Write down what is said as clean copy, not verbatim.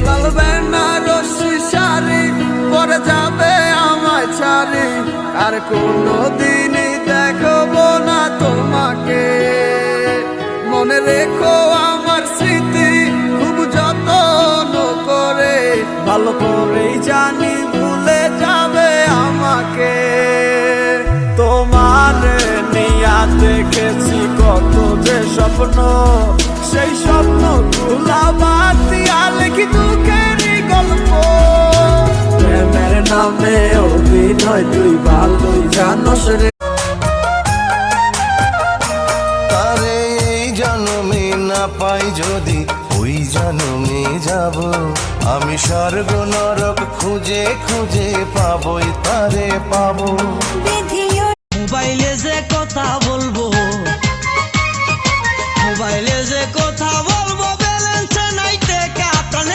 লাল বেনারসি শাড়ি পরে যাবে আমায় ছাড়ি, আর কোনোদিনই দেখবো না তোমাকে। মনে রেখো আমার স্মৃতি খুব যত্ন করে, ভালো করেই জানি ভুলে যাবে আমাকে। তোমার নিয়া দেখেছি কত যে স্বপ্ন, সেই স্বপ্ন গুলা বাদ দিয়া লিখি দুঃখেরই গল্প। প্রেমের নামে অভিনয় তুই ভালোই জানোস রে। তারে এই জন্মে না পাই যদি ওই জন্মে যাব, আমি স্বর্গ নরক খুঁজে খুঁজে পাবই তারে পাবো। মোবাইলে যে কথা বলবো, মোবাইলে যে কথা